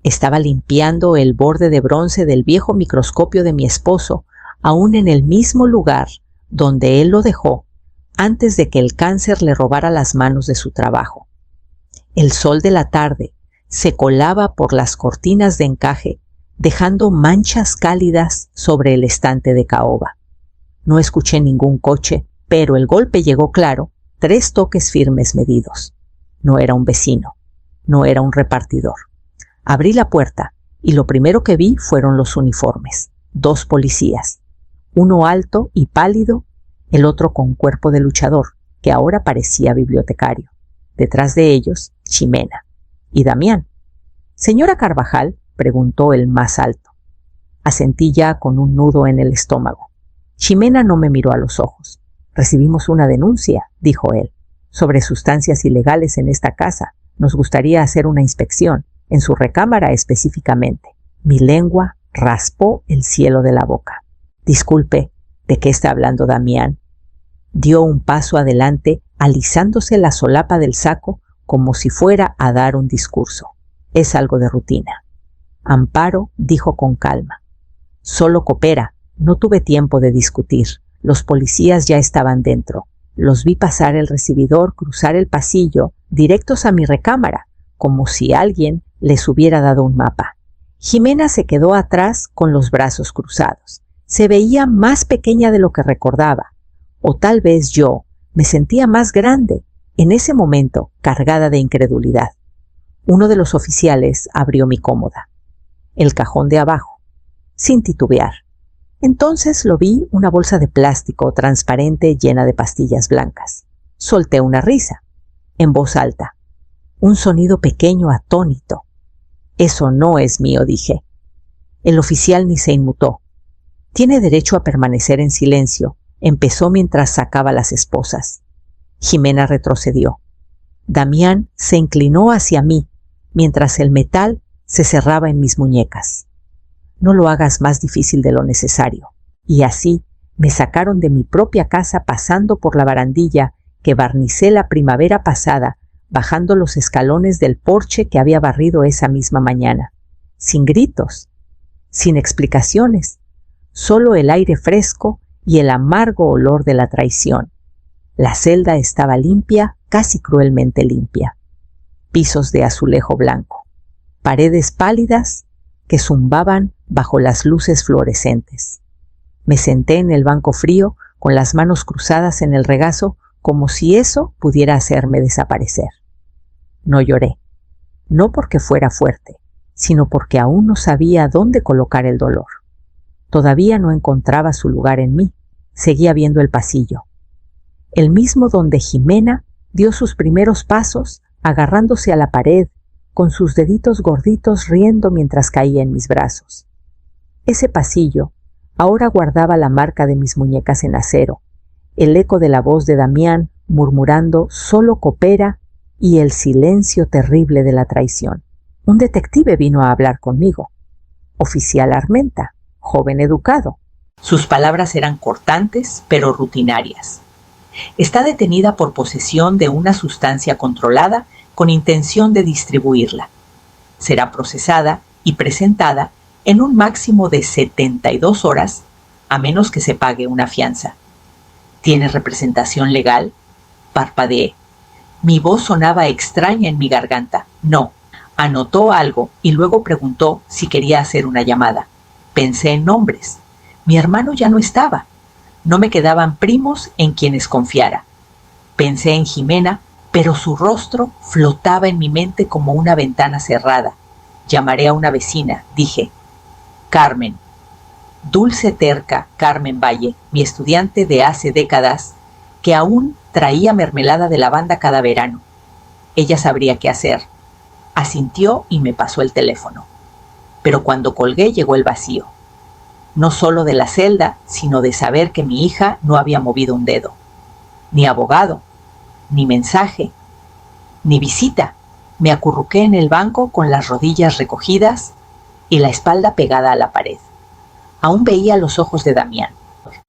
Estaba limpiando el borde de bronce del viejo microscopio de mi esposo, aún en el mismo lugar donde él lo dejó antes de que el cáncer le robara las manos de su trabajo. El sol de la tarde se colaba por las cortinas de encaje, dejando manchas cálidas sobre el estante de caoba. No escuché ningún coche, pero el golpe llegó claro, 3 toques firmes medidos. No era un vecino, no era un repartidor. Abrí la puerta y lo primero que vi fueron los uniformes. 2 policías, uno alto y pálido, el otro con cuerpo de luchador, que ahora parecía bibliotecario. Detrás de ellos, Ximena y Damián. «¿Señora Carvajal?», preguntó el más alto. Asentí ya con un nudo en el estómago. Ximena no me miró a los ojos. «Recibimos una denuncia», dijo él, «sobre sustancias ilegales en esta casa. Nos gustaría hacer una inspección, en su recámara específicamente». Mi lengua raspó el cielo de la boca. «Disculpe, ¿de qué está hablando Damián?». Dio un paso adelante, alisándose la solapa del saco como si fuera a dar un discurso. «Es algo de rutina». Amparo dijo con calma: «Solo coopera. No tuve tiempo de discutir. Los policías ya estaban dentro. Los vi pasar el recibidor, cruzar el pasillo, directos a mi recámara, como si alguien les hubiera dado un mapa». Ximena se quedó atrás con los brazos cruzados. Se veía más pequeña de lo que recordaba. O tal vez yo me sentía más grande, en ese momento cargada de incredulidad. Uno de los oficiales abrió mi cómoda, el cajón de abajo, sin titubear. Entonces lo vi, una bolsa de plástico transparente llena de pastillas blancas. Solté una risa, en voz alta. Un sonido pequeño atónito. «Eso no es mío», dije. El oficial ni se inmutó. «Tiene derecho a permanecer en silencio», empezó mientras sacaba las esposas. Ximena retrocedió. Damián se inclinó hacia mí, mientras el metal se cerraba en mis muñecas. «No lo hagas más difícil de lo necesario». Y así me sacaron de mi propia casa pasando por la barandilla que barnicé la primavera pasada, bajando los escalones del porche que había barrido esa misma mañana. Sin gritos, sin explicaciones, solo el aire fresco y el amargo olor de la traición. La celda estaba limpia, casi cruelmente limpia. Pisos de azulejo blanco, paredes pálidas que zumbaban bajo las luces fluorescentes. Me senté en el banco frío con las manos cruzadas en el regazo como si eso pudiera hacerme desaparecer. No lloré, no porque fuera fuerte, sino porque aún no sabía dónde colocar el dolor. Todavía no encontraba su lugar en mí. Seguía viendo el pasillo, el mismo donde Ximena dio sus primeros pasos agarrándose a la pared, con sus deditos gorditos riendo mientras caía en mis brazos. Ese pasillo ahora guardaba la marca de mis muñecas en acero, el eco de la voz de Damián murmurando «solo coopera» y el silencio terrible de la traición. Un detective vino a hablar conmigo. Oficial Armenta, joven educado. Sus palabras eran cortantes, pero rutinarias. «Está detenida por posesión de una sustancia controlada con intención de distribuirla. Será procesada y presentada en un máximo de 72 horas, a menos que se pague una fianza. ¿Tiene representación legal?». Parpadeé. Mi voz sonaba extraña en mi garganta. «No». Anotó algo y luego preguntó si quería hacer una llamada. Pensé en nombres. Mi hermano ya no estaba. No me quedaban primos en quienes confiara. Pensé en Ximena, pero su rostro flotaba en mi mente como una ventana cerrada. «Llamaré a una vecina», dije. «Carmen». Dulce terca Carmen Valle, mi estudiante de hace décadas, que aún traía mermelada de lavanda cada verano. Ella sabría qué hacer. Asintió y me pasó el teléfono. Pero cuando colgué llegó el vacío. No solo de la celda, sino de saber que mi hija no había movido un dedo. Ni abogado, ni mensaje, ni visita. Me acurruqué en el banco con las rodillas recogidas y la espalda pegada a la pared. Aún veía los ojos de Damián.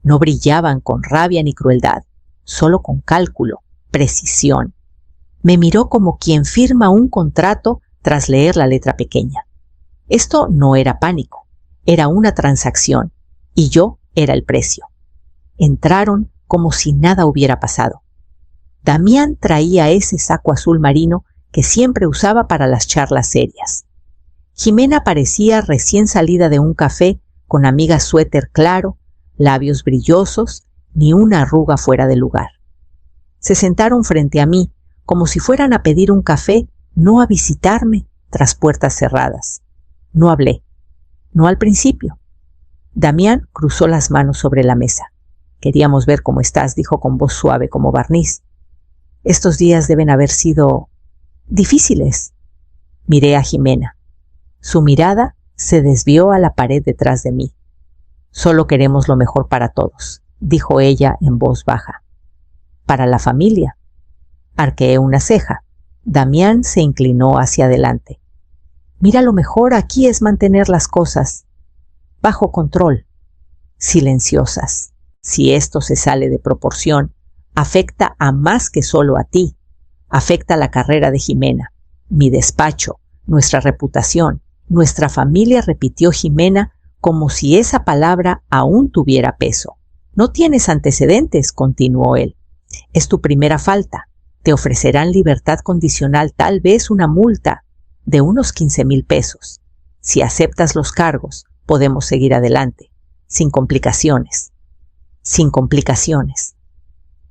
No brillaban con rabia ni crueldad, solo con cálculo, precisión. Me miró como quien firma un contrato tras leer la letra pequeña. Esto no era pánico, era una transacción, y yo era el precio. Entraron como si nada hubiera pasado. Damián traía ese saco azul marino que siempre usaba para las charlas serias. Jimena parecía recién salida de un café con amiga suéter claro, labios brillosos, ni una arruga fuera de lugar. Se sentaron frente a mí como si fueran a pedir un café, no a visitarme tras puertas cerradas. No hablé, no al principio. Damián cruzó las manos sobre la mesa. Queríamos ver cómo estás, dijo con voz suave como barniz. Estos días deben haber sido difíciles. Miré a Jimena. Su mirada se desvió a la pared detrás de mí. Solo queremos lo mejor para todos, dijo ella en voz baja. Para la familia. Arqueé una ceja. Damián se inclinó hacia adelante. Mira, lo mejor aquí es mantener las cosas bajo control, silenciosas. Si esto se sale de proporción, afecta a más que solo a ti. Afecta la carrera de Jimena, mi despacho, nuestra reputación, nuestra familia, repitió Jimena como si esa palabra aún tuviera peso. No tienes antecedentes, continuó él. Es tu primera falta. Te ofrecerán libertad condicional, tal vez una multa de unos 15,000 pesos. Si aceptas los cargos, podemos seguir adelante, sin complicaciones. Sin complicaciones.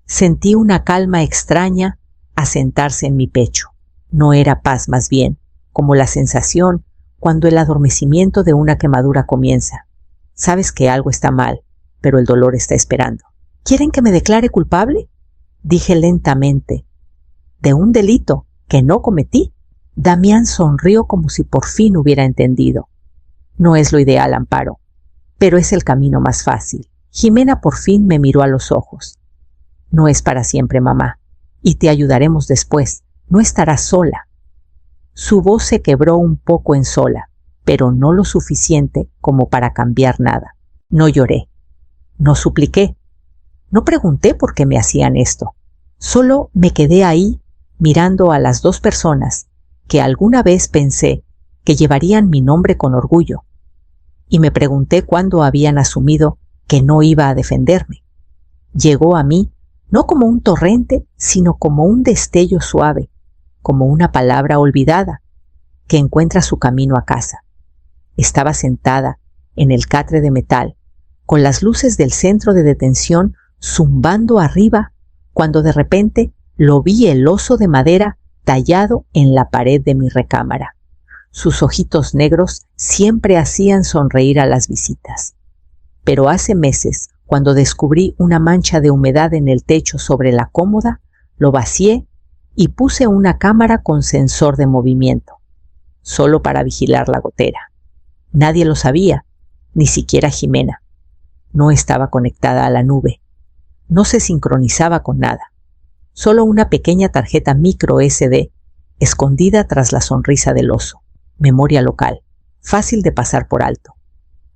Sentí una calma extraña asentarse en mi pecho. No era paz, más bien, como la sensación cuando el adormecimiento de una quemadura comienza. Sabes que algo está mal, pero el dolor está esperando. ¿Quieren que me declare culpable? Dije lentamente. ¿De un delito que no cometí? Damián sonrió como si por fin hubiera entendido. No es lo ideal, Amparo, pero es el camino más fácil. Jimena por fin me miró a los ojos. No es para siempre, mamá, y te ayudaremos después. No estarás sola. Su voz se quebró un poco en sola, pero no lo suficiente como para cambiar nada. No lloré, no supliqué, no pregunté por qué me hacían esto. Solo me quedé ahí mirando a las dos personas que alguna vez pensé que llevarían mi nombre con orgullo, y me pregunté cuándo habían asumido que no iba a defenderme. Llegó a mí no como un torrente, sino como un destello suave, como una palabra olvidada que encuentra su camino a casa. Estaba sentada en el catre de metal, con las luces del centro de detención zumbando arriba, cuando de repente lo vi el oso de madera tallado en la pared de mi recámara. Sus ojitos negros siempre hacían sonreír a las visitas. Pero hace meses, cuando descubrí una mancha de humedad en el techo sobre la cómoda, lo vacié y puse una cámara con sensor de movimiento, solo para vigilar la gotera. Nadie lo sabía, ni siquiera Jimena. No estaba conectada a la nube. No se sincronizaba con nada. Solo una pequeña tarjeta micro SD, escondida tras la sonrisa del oso. Memoria local, fácil de pasar por alto.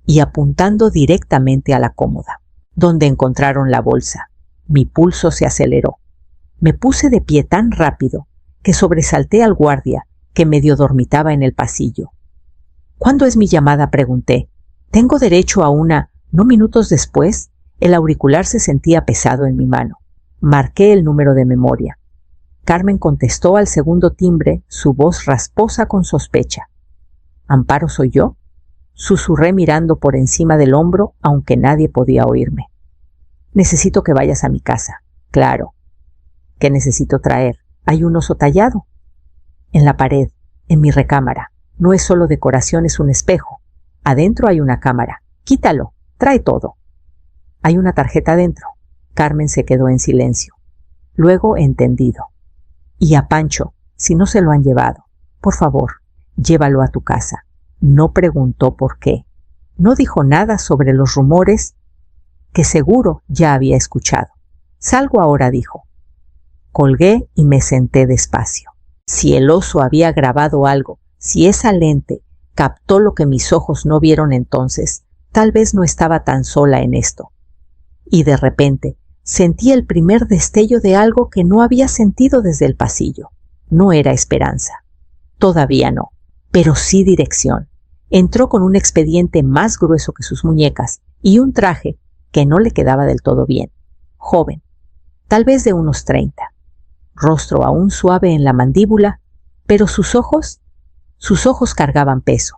Y apuntando directamente a la cómoda, donde encontraron la bolsa. Mi pulso se aceleró. Me puse de pie tan rápido que sobresalté al guardia que medio dormitaba en el pasillo. ¿Cuándo es mi llamada?, pregunté. ¿Tengo derecho a una? No minutos después, el auricular se sentía pesado en mi mano. Marqué el número de memoria. Carmen contestó al segundo timbre, su voz rasposa con sospecha. ¿Amparo soy yo?, susurré mirando por encima del hombro, aunque nadie podía oírme. Necesito que vayas a mi casa. Claro. ¿Qué necesito traer? Hay un oso tallado. En la pared, en mi recámara. No es solo decoración, es un espejo. Adentro hay una cámara. Quítalo. Trae todo. Hay una tarjeta adentro. Carmen se quedó en silencio. Luego, entendido. Y a Pancho, si no se lo han llevado, por favor, llévalo a tu casa. No preguntó por qué. No dijo nada sobre los rumores que seguro ya había escuchado. Salgo ahora, dijo. Colgué y me senté despacio. Si el oso había grabado algo, si esa lente captó lo que mis ojos no vieron entonces, tal vez no estaba tan sola en esto. Y de repente sentí el primer destello de algo que no había sentido desde el pasillo. No era esperanza. Todavía no, pero sí dirección. Entró con un expediente más grueso que sus muñecas y un traje que no le quedaba del todo bien. Joven, tal vez de unos 30, rostro aún suave en la mandíbula, pero sus ojos cargaban peso.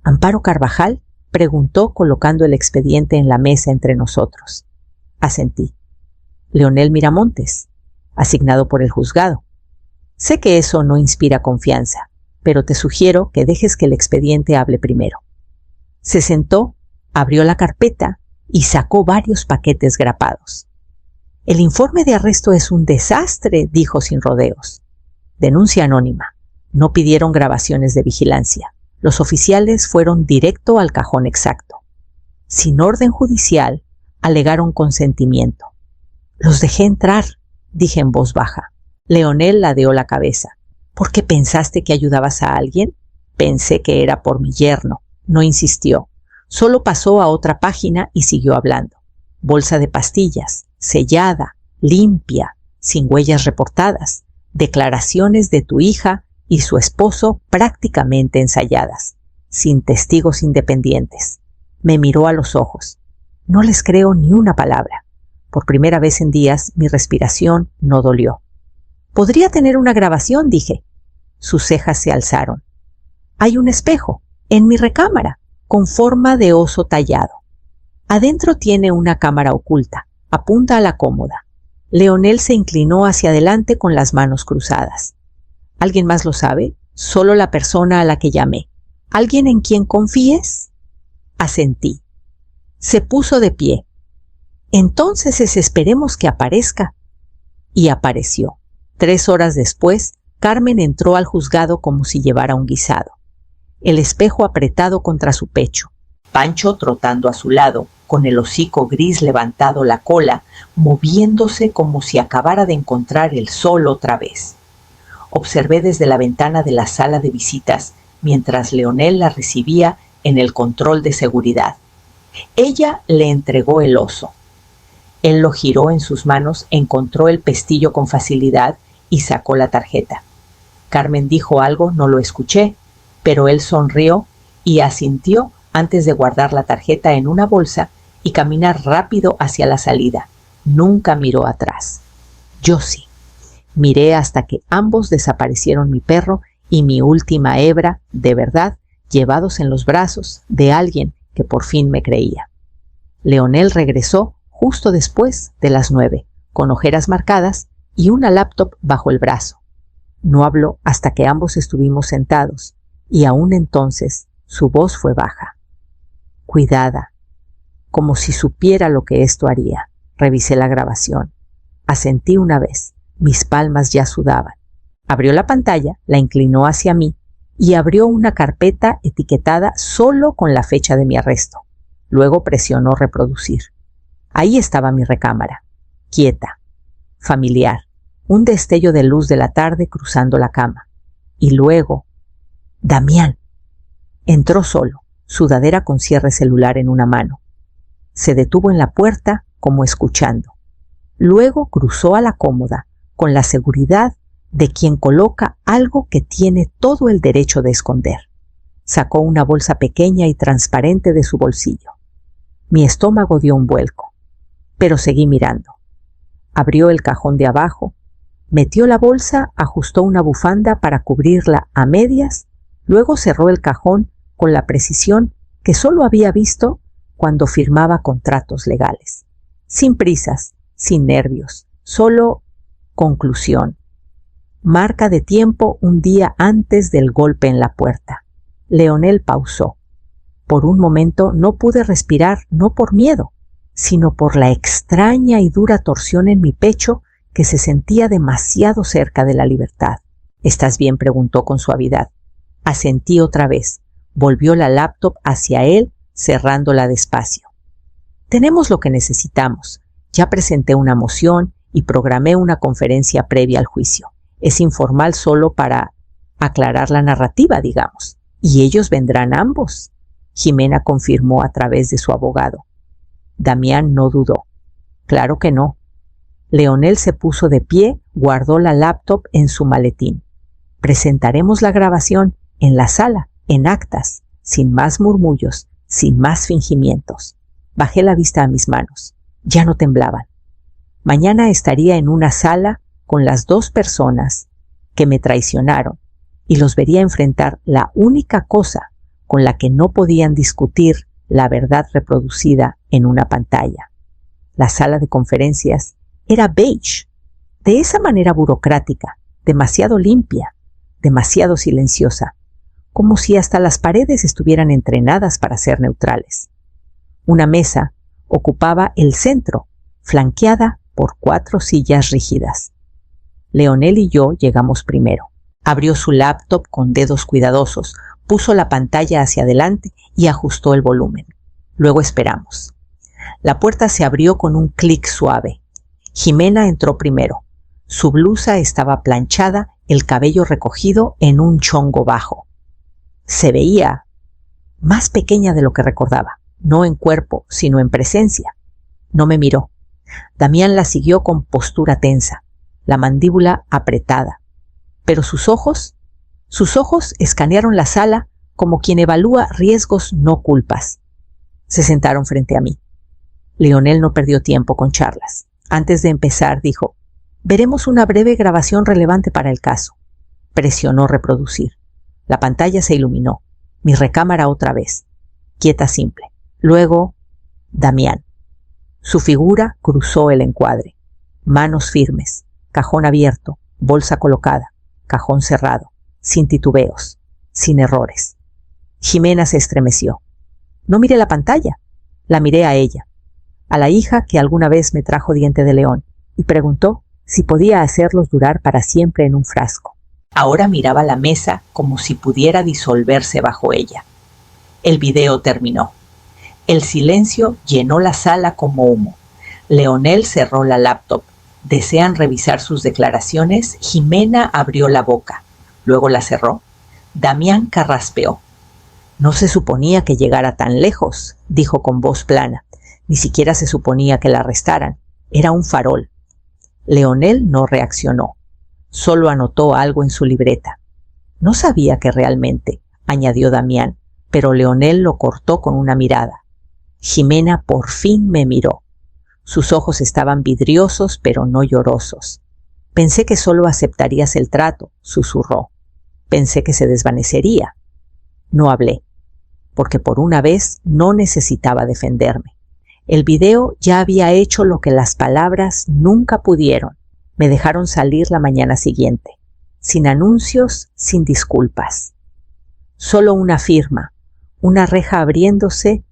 ¿Amparo Carvajal?, preguntó colocando el expediente en la mesa entre nosotros. Asentí. Leonel Miramontes, asignado por el juzgado. Sé que eso no inspira confianza, pero te sugiero que dejes que el expediente hable primero. Se sentó, abrió la carpeta y sacó varios paquetes grapados. El informe de arresto es un desastre, dijo sin rodeos. Denuncia anónima. No pidieron grabaciones de vigilancia. Los oficiales fueron directo al cajón exacto. Sin orden judicial, alegaron consentimiento. Los dejé entrar, dije en voz baja. Leonel ladeó la cabeza. ¿Por qué pensaste que ayudabas a alguien? Pensé que era por mi yerno. No insistió. Solo pasó a otra página y siguió hablando. Bolsa de pastillas, sellada, limpia, sin huellas reportadas. Declaraciones de tu hija y su esposo prácticamente ensayadas, sin testigos independientes. Me miró a los ojos. No les creo ni una palabra. Por primera vez en días mi respiración no dolió. «Podría tener una grabación», dije. Sus cejas se alzaron. «Hay un espejo, en mi recámara, con forma de oso tallado. Adentro tiene una cámara oculta, apunta a la cómoda». Leonel se inclinó hacia adelante con las manos cruzadas. «¿Alguien más lo sabe? Solo la persona a la que llamé. ¿Alguien en quien confíes?» Asentí. Se puso de pie. «Entonces esperemos que aparezca». Y apareció. 3 horas después, Carmen entró al juzgado como si llevara un guisado. El espejo apretado contra su pecho. Pancho trotando a su lado, con el hocico gris levantado la cola, moviéndose como si acabara de encontrar el sol otra vez. Observé desde la ventana de la sala de visitas, mientras Leonel la recibía en el control de seguridad. Ella le entregó el oso. Él lo giró en sus manos, encontró el pestillo con facilidad y sacó la tarjeta. Carmen dijo algo, no lo escuché, pero él sonrió y asintió antes de guardar la tarjeta en una bolsa y caminar rápido hacia la salida. Nunca miró atrás. Yo sí. Miré hasta que ambos desaparecieron mi perro y mi última hebra, de verdad, llevados en los brazos de alguien que por fin me creía. Leonel regresó justo después de las 9, con ojeras marcadas y una laptop bajo el brazo. No habló hasta que ambos estuvimos sentados, y aún entonces su voz fue baja. Cuidada, como si supiera lo que esto haría. Revisé la grabación. Asentí una vez. Mis palmas ya sudaban. Abrió la pantalla, la inclinó hacia mí y abrió una carpeta etiquetada solo con la fecha de mi arresto. Luego presionó reproducir. Ahí estaba mi recámara, quieta, familiar, un destello de luz de la tarde cruzando la cama. Y luego, Damián. Entró solo, sudadera con cierre celular en una mano. Se detuvo en la puerta como escuchando. Luego cruzó a la cómoda con la seguridad de quien coloca algo que tiene todo el derecho de esconder. Sacó una bolsa pequeña y transparente de su bolsillo. Mi estómago dio un vuelco, pero seguí mirando. Abrió el cajón de abajo, metió la bolsa, ajustó una bufanda para cubrirla a medias, luego cerró el cajón con la precisión que solo había visto cuando firmaba contratos legales. Sin prisas, sin nervios, solo conclusión. Marca de tiempo un día antes del golpe en la puerta. Leonel pausó. Por un momento no pude respirar, no por miedo, sino por la extraña y dura torsión en mi pecho que se sentía demasiado cerca de la libertad. ¿Estás bien?, preguntó con suavidad. Asentí otra vez. Volvió la laptop hacia él, cerrándola despacio. Tenemos lo que necesitamos. Ya presenté una moción y programé una conferencia previa al juicio. Es informal solo para aclarar la narrativa, digamos. Y ellos vendrán ambos. Jimena confirmó a través de su abogado. Damián no dudó. Claro que no. Leonel se puso de pie, guardó la laptop en su maletín. Presentaremos la grabación en la sala, en actas. sin más murmullos, sin más fingimientos. Bajé la vista a mis manos. Ya no temblaban. Mañana estaría en una sala con las 2 personas que me traicionaron y los vería enfrentar la única cosa con la que no podían discutir la verdad reproducida en una pantalla. La sala de conferencias era beige, de esa manera burocrática, demasiado limpia, demasiado silenciosa, como si hasta las paredes estuvieran entrenadas para ser neutrales. Una mesa ocupaba el centro, flanqueada por 4 sillas rígidas. Leonel y yo llegamos primero. Abrió su laptop con dedos cuidadosos, puso la pantalla hacia adelante y ajustó el volumen. Luego esperamos. La puerta se abrió con un clic suave. Jimena entró primero. Su blusa estaba planchada, el cabello recogido en un chongo bajo. Se veía más pequeña de lo que recordaba, no en cuerpo, sino en presencia. No me miró. Damián la siguió con postura tensa, la mandíbula apretada. Pero sus ojos escanearon la sala como quien evalúa riesgos, no culpas. Se sentaron frente a mí. Leonel no perdió tiempo con charlas. Antes de empezar, dijo: «Veremos una breve grabación relevante para el caso». Presionó reproducir. La pantalla se iluminó. Mi recámara otra vez. Quieta simple. Luego, Damián. Su figura cruzó el encuadre. Manos firmes, cajón abierto, bolsa colocada, cajón cerrado, sin titubeos, sin errores. Jimena se estremeció. No miré la pantalla, la miré a ella, a la hija que alguna vez me trajo diente de león, y preguntó si podía hacerlos durar para siempre en un frasco. Ahora miraba la mesa como si pudiera disolverse bajo ella. El video terminó. El silencio llenó la sala como humo. Leonel cerró la laptop. ¿Desean revisar sus declaraciones? Jimena abrió la boca. Luego la cerró. Damián carraspeó. No se suponía que llegara tan lejos, dijo con voz plana. Ni siquiera se suponía que la arrestaran. Era un farol. Leonel no reaccionó. Solo anotó algo en su libreta. No sabía que realmente, añadió Damián, pero Leonel lo cortó con una mirada. Jimena por fin me miró. Sus ojos estaban vidriosos, pero no llorosos. Pensé que solo aceptarías el trato, susurró. Pensé que se desvanecería. No hablé, porque por una vez no necesitaba defenderme. El video ya había hecho lo que las palabras nunca pudieron. Me dejaron salir la mañana siguiente, sin anuncios, sin disculpas. Solo una firma, una reja abriéndose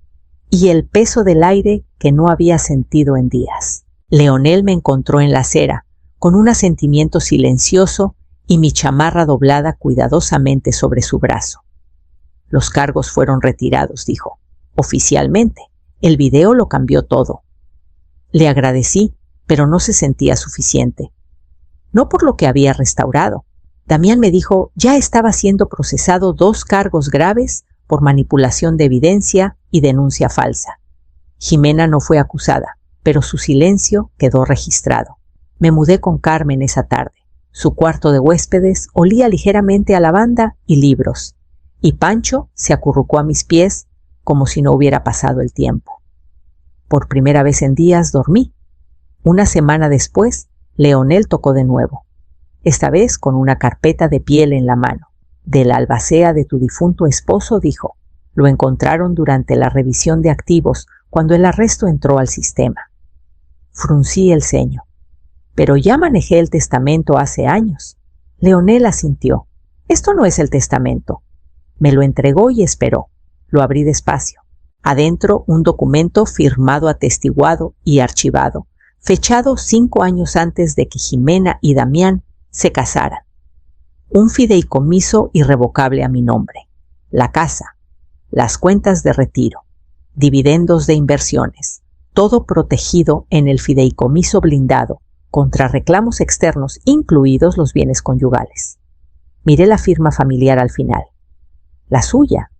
y el peso del aire que no había sentido en días. Leonel me encontró en la acera, con un asentimiento silencioso y mi chamarra doblada cuidadosamente sobre su brazo. Los cargos fueron retirados, dijo. Oficialmente. El video lo cambió todo. Le agradecí, pero no se sentía suficiente. No por lo que había restaurado. Damián me dijo, ya estaba siendo procesado 2 cargos graves por manipulación de evidencia y denuncia falsa. Jimena no fue acusada, pero su silencio quedó registrado. Me mudé con Carmen esa tarde. Su cuarto de huéspedes olía ligeramente a lavanda y libros, y Pancho se acurrucó a mis pies como si no hubiera pasado el tiempo. Por primera vez en días dormí. Una semana después, Leonel tocó de nuevo, esta vez con una carpeta de piel en la mano. De la albacea de tu difunto esposo, dijo. Lo encontraron durante la revisión de activos cuando el arresto entró al sistema. Fruncí el ceño. Pero ya manejé el testamento hace años. Leonel asintió. Esto no es el testamento. Me lo entregó y esperó. Lo abrí despacio. Adentro un documento firmado, atestiguado y archivado, fechado 5 años antes de que Jimena y Damián se casaran. Un fideicomiso irrevocable a mi nombre. La casa, las cuentas de retiro, dividendos de inversiones, todo protegido en el fideicomiso blindado contra reclamos externos, incluidos los bienes conyugales. Miré la firma familiar al final. La suya.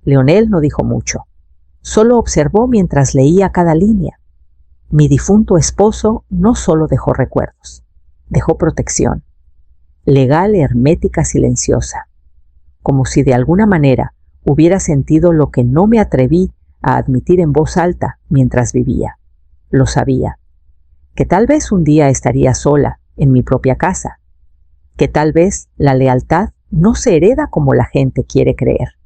Leonel no dijo mucho. Solo observó mientras leía cada línea. Mi difunto esposo no solo dejó recuerdos, dejó protección. Legal, hermética, silenciosa. Como si de alguna manera hubiera sentido lo que no me atreví a admitir en voz alta mientras vivía. Lo sabía, que tal vez un día estaría sola en mi propia casa, que tal vez la lealtad no se hereda como la gente quiere creer,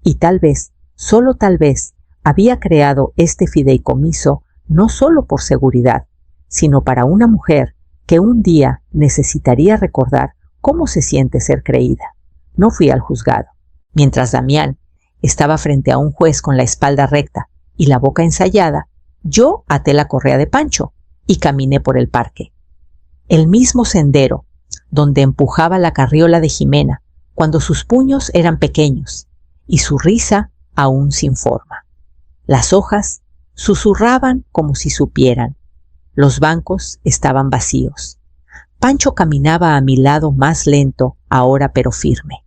y tal vez, solo tal vez, había creado este fideicomiso no solo por seguridad, sino para una mujer que un día necesitaría recordar cómo se siente ser creída. No fui al juzgado. Mientras Damián estaba frente a un juez con la espalda recta y la boca ensayada, yo até la correa de Pancho y caminé por el parque. El mismo sendero donde empujaba la carriola de Jimena cuando sus puños eran pequeños y su risa aún sin forma. Las hojas susurraban como si supieran. Los bancos estaban vacíos. Pancho caminaba a mi lado más lento, ahora pero firme.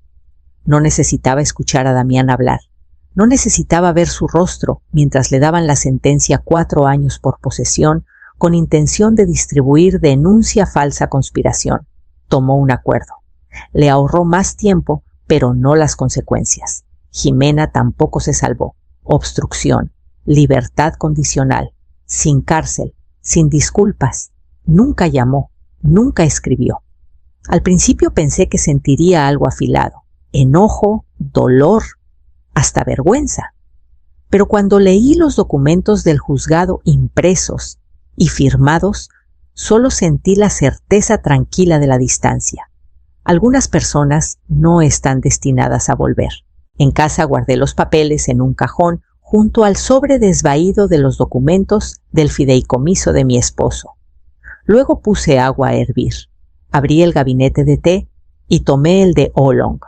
No necesitaba escuchar a Damián hablar. No necesitaba ver su rostro mientras le daban la sentencia 4 años por posesión con intención de distribuir denuncia falsa conspiración. Tomó un acuerdo. Le ahorró más tiempo, pero no las consecuencias. Jimena tampoco se salvó. Obstrucción, libertad condicional, sin cárcel, sin disculpas. Nunca llamó, nunca escribió. Al principio pensé que sentiría algo afilado, enojo, dolor, hasta vergüenza. Pero cuando leí los documentos del juzgado impresos y firmados, solo sentí la certeza tranquila de la distancia. Algunas personas no están destinadas a volver. En casa guardé los papeles en un cajón junto al sobre desvaído de los documentos del fideicomiso de mi esposo. Luego puse agua a hervir. Abrí el gabinete de té y tomé el de oolong,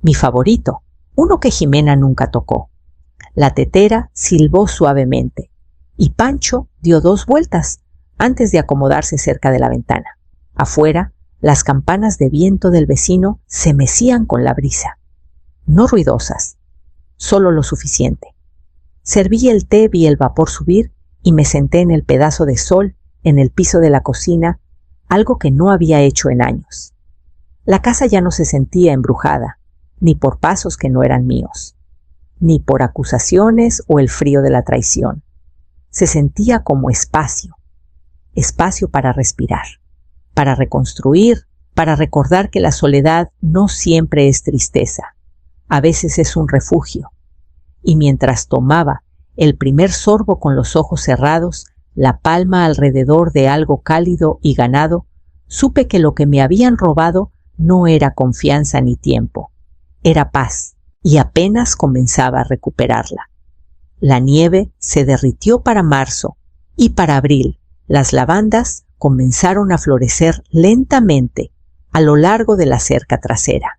mi favorito, uno que Jimena nunca tocó. La tetera silbó suavemente y Pancho dio 2 vueltas antes de acomodarse cerca de la ventana. Afuera, las campanas de viento del vecino se mecían con la brisa. No ruidosas, solo lo suficiente. Serví el té, vi el vapor subir y me senté en el pedazo de sol en el piso de la cocina, algo que no había hecho en años. La casa ya no se sentía embrujada, ni por pasos que no eran míos, ni por acusaciones o el frío de la traición. Se sentía como espacio, espacio para respirar, para reconstruir, para recordar que la soledad no siempre es tristeza, a veces es un refugio. Y mientras tomaba el primer sorbo con los ojos cerrados, la palma alrededor de algo cálido y ganado, supe que lo que me habían robado no era confianza ni tiempo, era paz, y apenas comenzaba a recuperarla. La nieve se derritió para marzo, y para abril las lavandas comenzaron a florecer lentamente a lo largo de la cerca trasera.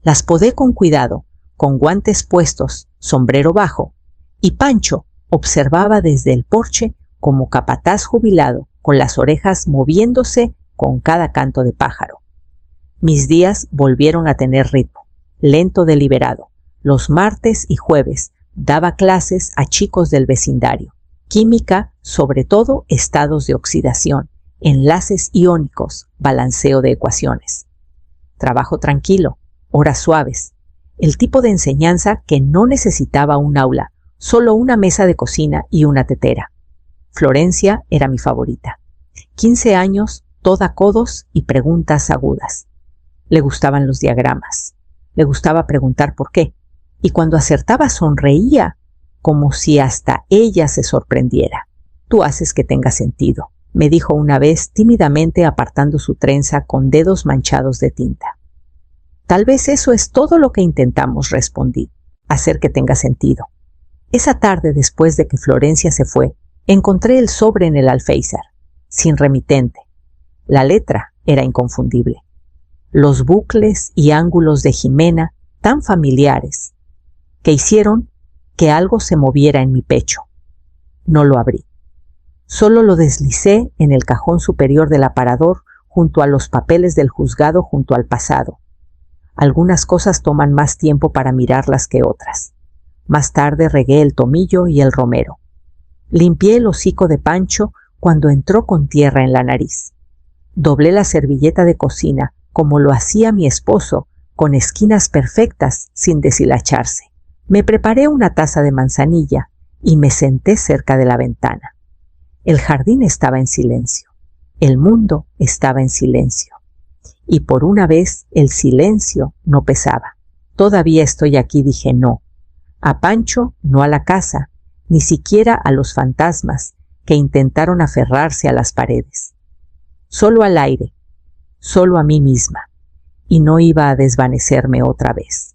Las podé con cuidado, con guantes puestos, sombrero bajo, y Pancho observaba desde el porche como capataz jubilado, con las orejas moviéndose con cada canto de pájaro. Mis días volvieron a tener ritmo, lento, deliberado. Los martes y jueves daba clases a chicos del vecindario. Química, sobre todo estados de oxidación, enlaces iónicos, balanceo de ecuaciones. Trabajo tranquilo, horas suaves. El tipo de enseñanza que no necesitaba un aula, solo una mesa de cocina y una tetera. Florencia era mi favorita. 15 años, toda codos y preguntas agudas. Le gustaban los diagramas. Le gustaba preguntar por qué. Y cuando acertaba sonreía, como si hasta ella se sorprendiera. Tú haces que tenga sentido, me dijo una vez tímidamente apartando su trenza con dedos manchados de tinta. Tal vez eso es todo lo que intentamos, respondí, hacer que tenga sentido. Esa tarde, después de que Florencia se fue, encontré el sobre en el alféizar, sin remitente. La letra era inconfundible. Los bucles y ángulos de Jimena, tan familiares, que hicieron que algo se moviera en mi pecho. No lo abrí. Solo lo deslicé en el cajón superior del aparador junto a los papeles del juzgado, junto al pasado. Algunas cosas toman más tiempo para mirarlas que otras. Más tarde regué el tomillo y el romero. Limpié el hocico de Pancho cuando entró con tierra en la nariz. Doblé la servilleta de cocina como lo hacía mi esposo, con esquinas perfectas sin deshilacharse. Me preparé una taza de manzanilla y me senté cerca de la ventana. El jardín estaba en silencio. El mundo estaba en silencio. Y por una vez el silencio no pesaba. Todavía estoy aquí, dije no. A Pancho, no a la casa, ni siquiera a los fantasmas que intentaron aferrarse a las paredes. Solo al aire, solo a mí misma, y no iba a desvanecerme otra vez.